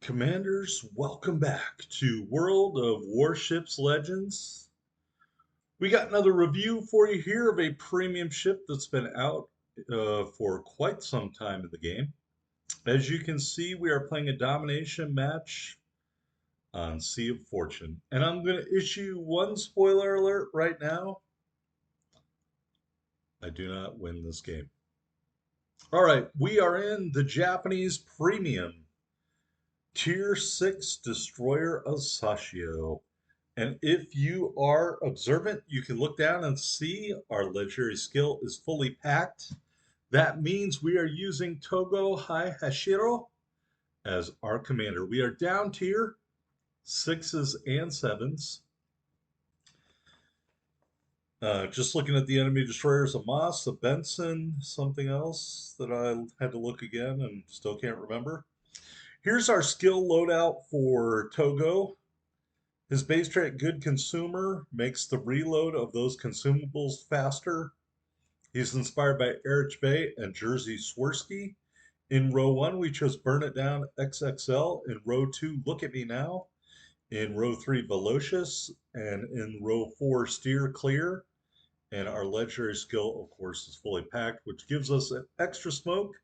Commanders, welcome back to World of Warships Legends. We got another review for you here of a premium ship that's been out for quite some time in the game. As you can see, we are playing a domination match on Sea of Fortune. And I'm going to issue one spoiler alert right now. I do not win this game. All right, we are in the Japanese Premium Tier 6 Destroyer Asashio. And if you are observant, you can look down and see our legendary skill is fully packed. That means we are using Togo Hai Hashiro as our commander. We are down tier, sixes and sevens. Just looking at the enemy destroyers, a Moss, a Benson, something else that I had to look again and still can't remember. Here's our skill loadout for Togo. His base trait, Good Consumer, makes the reload of those consumables faster. He's inspired by Erich Bay and Jerzy Swirsky. In row one, we chose Burn It Down XXL. In row two, Look at Me Now. In row three, Velocious. And in row four, Steer Clear. And our legendary skill, of course, is fully packed, which gives us an extra smoke,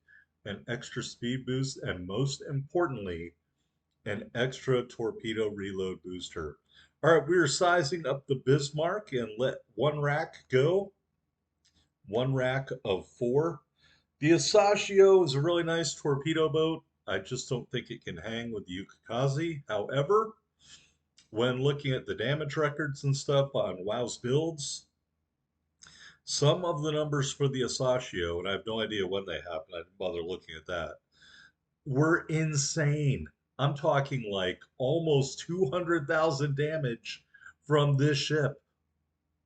an extra speed boost, and most importantly, an extra torpedo reload booster. All right, we are sizing up the Bismarck and let one rack go, one rack of four. The Asashio is a really nice torpedo boat. I just don't think it can hang with the Yukikaze. However, when looking at the damage records and stuff on WoW's builds, some of the numbers for the Asashio, and I have no idea when they happened, I didn't bother looking at that, were insane. I'm talking like almost 200,000 damage from this ship,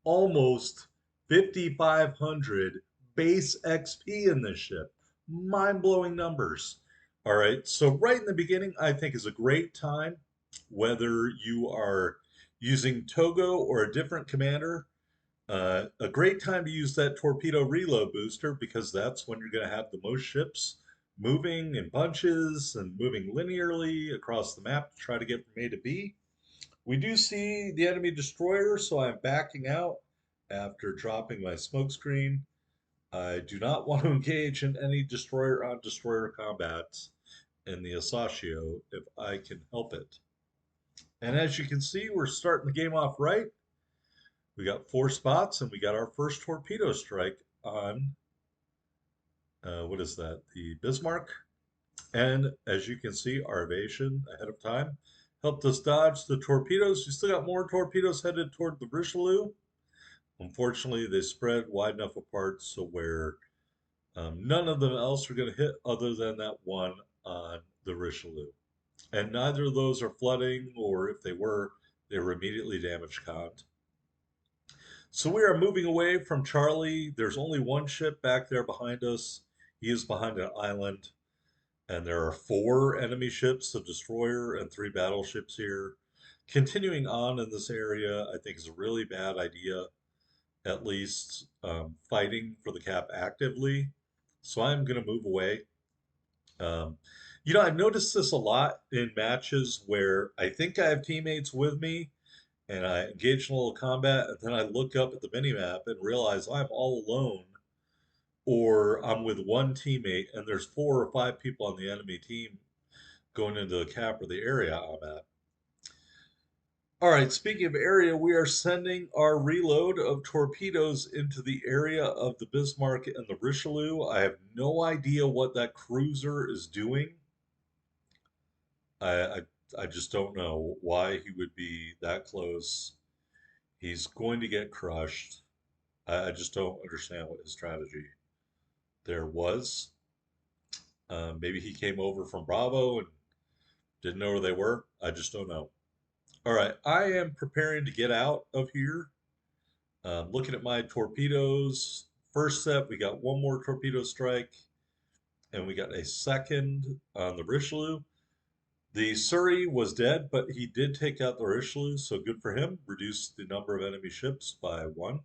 almost 5,500 base XP in this ship. Mind blowing numbers. All right, so right in the beginning, I think is a great time, whether you are using Togo or a different commander. A great time to use that torpedo reload booster because that's when you're going to have the most ships moving in bunches and moving linearly across the map to try to get from A to B. We do see the enemy destroyer, so I'm backing out after dropping my smoke screen. I do not want to engage in any destroyer on destroyer combats in the Asashio if I can help it. And as you can see, we're starting the game off right. We got four spots, and we got our first torpedo strike on what is that? The Bismarck. And as you can see, our evasion ahead of time helped us dodge the torpedoes. We still got more torpedoes headed toward the Richelieu. Unfortunately, they spread wide enough apart so where none of them else are going to hit other than that one on the Richelieu. And neither of those are flooding, or if they were immediately damage conned. So we are moving away from Charlie. There's only one ship back there behind us. He is behind an island, and there are four enemy ships, a destroyer and three battleships here. Continuing on in this area, I think is a really bad idea, at least fighting for the cap actively. So I'm going to move away. Um, I've noticed this a lot in matches where I think I have teammates with me and I engage in a little combat, and then I look up at the minimap and realize I'm all alone, or I'm with one teammate and there's four or five people on the enemy team going into the cap or the area I'm at. All right, speaking of area, we are sending our reload of torpedoes into the area of the Bismarck and the Richelieu. I have no idea what that cruiser is doing. I, I, I just don't know why he would be that close. He's going to get crushed. I just don't understand what his strategy there was. Maybe he came over from Bravo and didn't know where they were. I just don't know. All right, I am preparing to get out of here. Looking at my torpedoes. First set, we got one more torpedo strike, and we got a second on the Richelieu. The Surrey was dead, but he did take out the Richelieu, so good for him. Reduced the number of enemy ships by one.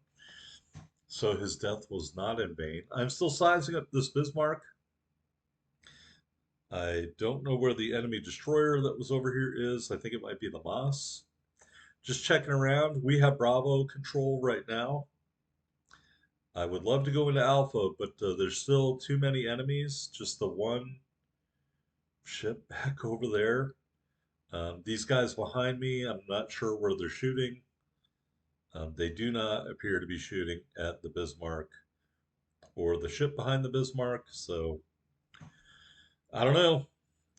So his death was not in vain. I'm still sizing up this Bismarck. I don't know where the enemy destroyer that was over here is. I think it might be the Moss. Just checking around. We have Bravo control right now. I would love to go into Alpha, but there's still too many enemies. Just the one ship back over there. These guys behind me, I'm not sure where they're shooting. They do not appear to be shooting at the Bismarck or the ship behind the Bismarck, so I don't know.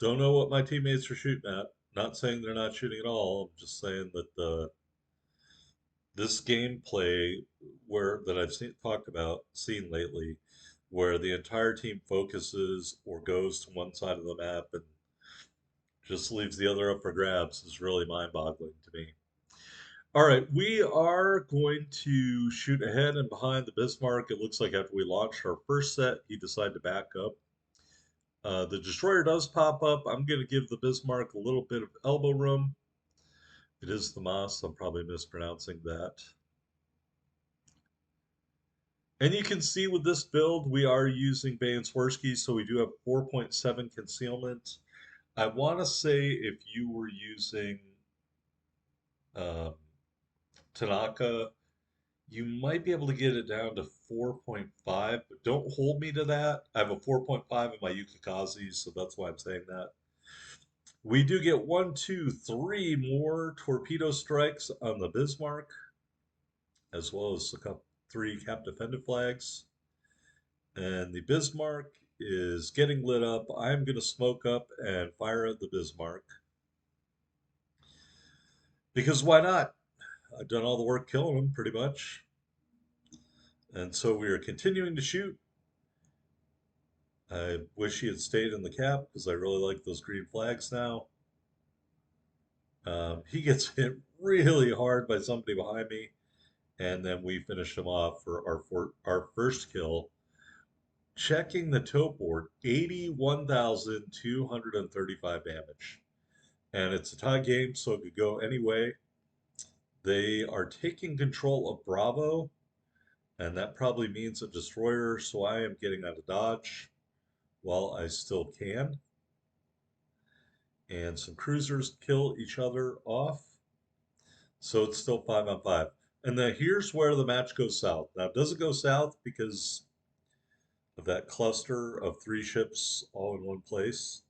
Don't know what my teammates are shooting at. Not saying they're not shooting at all. I'm just saying that this gameplay where that I've talked about, seen lately, where the entire team focuses or goes to one side of the map and just leaves the other up for grabs is really mind-boggling to me. All right, we are going to shoot ahead and behind the Bismarck. It looks like after we launched our first set, he decided to back up. The destroyer does pop up. I'm going to give the Bismarck a little bit of elbow room. It is the Moss. I'm probably mispronouncing that. And you can see with this build, we are using Bay and Swirsky, so we do have 4.7 concealment. I want to say if you were using um, Tanaka, you might be able to get it down to 4.5, but don't hold me to that. I have a 4.5 in my Yukikaze, so that's why I'm saying that. We do get one, two, three more torpedo strikes on the Bismarck, as well as three cap defended flags. And the Bismarck is getting lit up. I'm going to smoke up and fire at the Bismarck. Because why not? I've done all the work killing them pretty much. And so we are continuing to shoot. I wish he had stayed in the cap because I really like those green flags now. He gets hit really hard by somebody behind me, and then we finish him off for our first kill. Checking the tote board, 81,235 damage. And it's a tie game, so it could go any way. They are taking control of Bravo, and that probably means a destroyer, so I am getting out of dodge while I still can. And some cruisers kill each other off. So it's still 5 on 5. And then here's where the match goes south. Now, does it go south because of that cluster of three ships all in one place?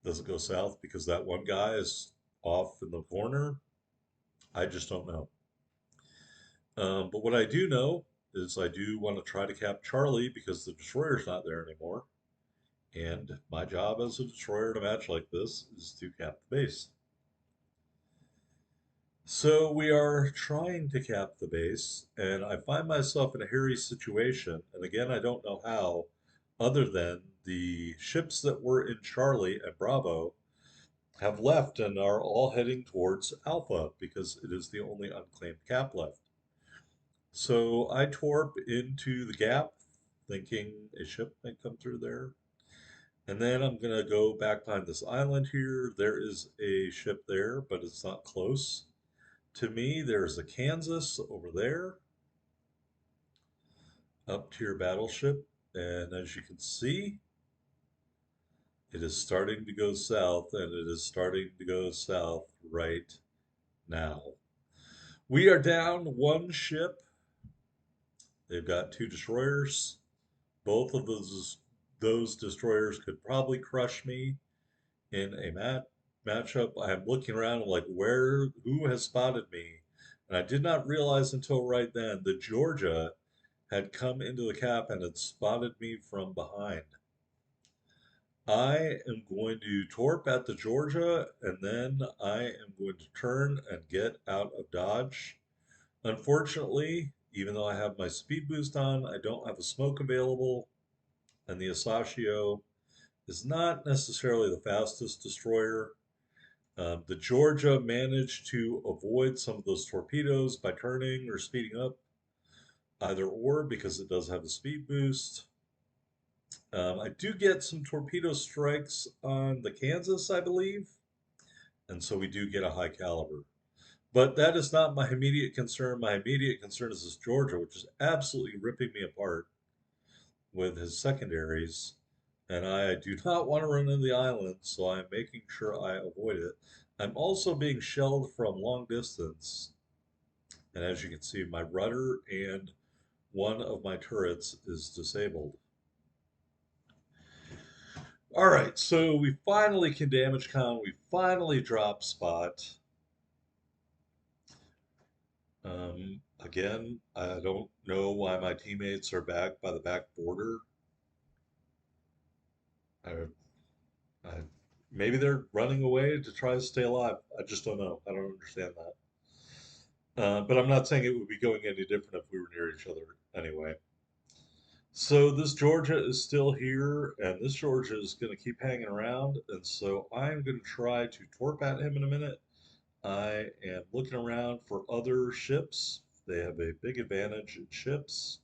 Does it go south because that one guy is off in the corner? I just don't know. But what I do know is I do want to try to cap Charlie because the destroyer's not there anymore. And my job as a destroyer in a match like this is to cap the base. So we are trying to cap the base, and I find myself in a hairy situation. And again, I don't know how, other than the ships that were in Charlie and Bravo have left and are all heading towards Alpha because it is the only unclaimed cap left. So I torp into the gap, thinking a ship might come through there. And then I'm going to go back behind this island here. There is a ship there, but it's not close to me. There's a Kansas over there, up tier battleship. And as you can see, it is starting to go south, and it is starting to go south right now. We are down one ship. They've got two destroyers. Both of those destroyers could probably crush me in a matchup. I'm looking around, I'm like, who has spotted me? And I did not realize until right then that Georgia had come into the cap and had spotted me from behind. I am going to torp at the Georgia, and then I am going to turn and get out of dodge. Unfortunately, even though I have my speed boost on, I don't have a smoke available, and the Asashio is not necessarily the fastest destroyer. The Georgia managed to avoid some of those torpedoes by turning or speeding up, either or, because it does have a speed boost. I do get some torpedo strikes on the Kansas, I believe, and so we do get a high caliber. But that is not my immediate concern. My immediate concern is this Georgia, which is absolutely ripping me apart with his secondaries. and I do not want to run into the island, so I'm making sure I avoid it. I'm also being shelled from long distance, and as you can see, my rudder and one of my turrets is disabled. All right, so we finally can damage con. We finally drop spot. Again, I don't know why my teammates are back by the back border. I, I, maybe they're running away to try to stay alive. I just don't know. I don't understand that. But I'm not saying it would be going any different if we were near each other anyway. So this Georgia is still here, and this Georgia is going to keep hanging around, and so I'm going to try to torp at him in a minute. I am looking around for other ships. They have a big advantage in ships,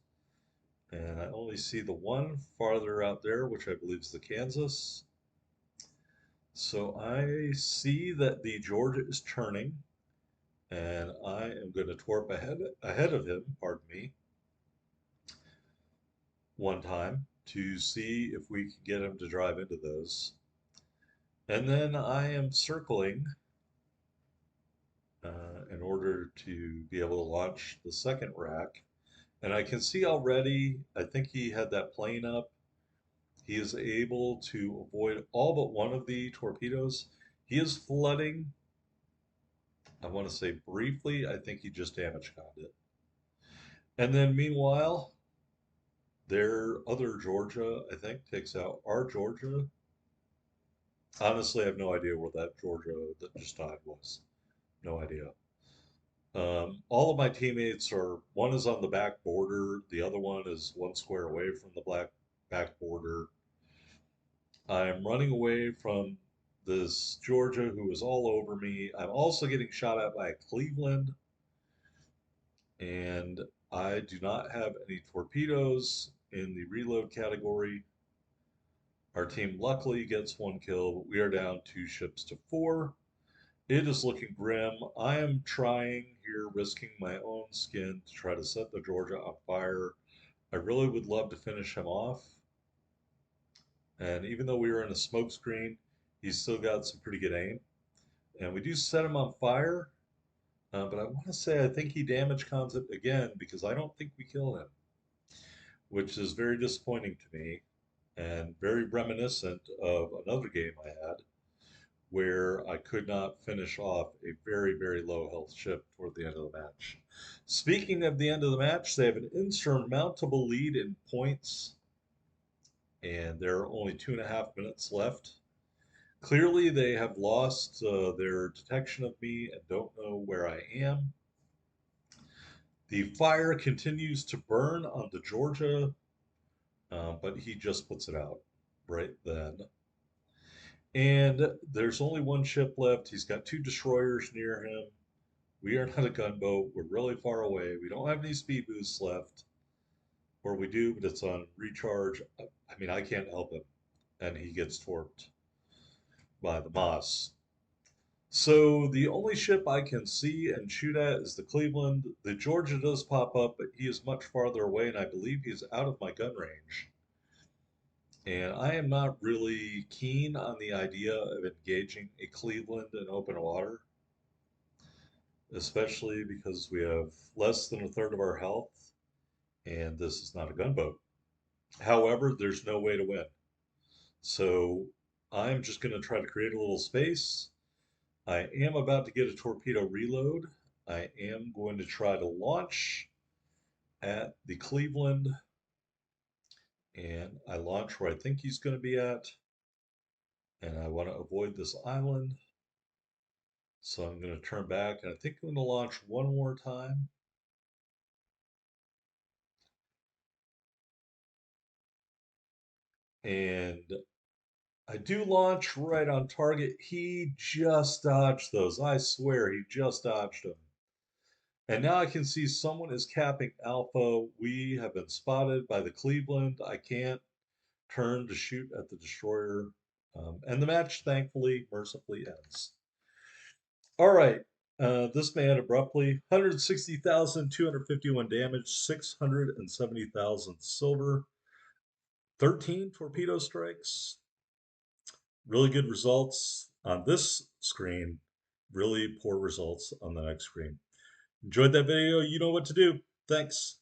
and I only see the one farther out there, which I believe is the Kansas. So I see that the Georgia is turning, and I am going to torp ahead of him, pardon me, one time to see if we can get him to drive into those. And then I am circling in order to be able to launch the second rack. And I can see already, I think he had that plane up. He is able to avoid all but one of the torpedoes. He is flooding. I want to say briefly, I think he just damage conned it. And then meanwhile, their other Georgia, I think, takes out our Georgia. Honestly, I have no idea where that Georgia that just died was. No idea. All of my teammates are, one is on the back border, the other one is one square away from the back border. I'm running away from this Georgia who is all over me. I'm also getting shot at by a Cleveland, and I do not have any torpedoes in the reload category. Our team luckily gets one kill, but we are down 2 ships to 4. It is looking grim. I am trying here, risking my own skin to try to set the Georgia on fire. I really would love to finish him off. And even though we were in a smoke screen, he's still got some pretty good aim. And we do set him on fire, but I want to say I think he damage cons it again because I don't think we kill him, which is very disappointing to me and very reminiscent of another game I had where I could not finish off a very, very low health ship toward the end of the match. Speaking of the end of the match, they have an insurmountable lead in points, and there are only 2.5 minutes left. Clearly, they have lost their detection of me and don't know where I am. The fire continues to burn on the Georgia, but he just puts it out right then. And there's only one ship left. He's got 2 destroyers near him. We are not a gunboat. We're really far away. We don't have any speed boosts left. Or we do, but it's on recharge. I mean, I can't help him. And he gets torped by the Moss. So the only ship I can see and shoot at is the Cleveland. The Georgia does pop up, but he is much farther away, and I believe he's out of my gun range. And I am not really keen on the idea of engaging a Cleveland in open water, especially because we have less than a third of our health, and this is not a gunboat. However, there's no way to win. So I'm just going to try to create a little space. I am about to get a torpedo reload. I am going to try to launch at the Cleveland, and I launch where I think he's going to be at, and I want to avoid this island. So I'm going to turn back, and I think I'm going to launch one more time. And I do launch right on target. He just dodged those. I swear he just dodged them. And now I can see someone is capping Alpha. We have been spotted by the Cleveland. I can't turn to shoot at the destroyer. And the match, thankfully, mercifully ends. All right. This man abruptly 160,251 damage, 670,000 silver. 13 torpedo strikes. Really good results on this screen. Really poor results on the next screen. Enjoyed that video? You know what to do. Thanks.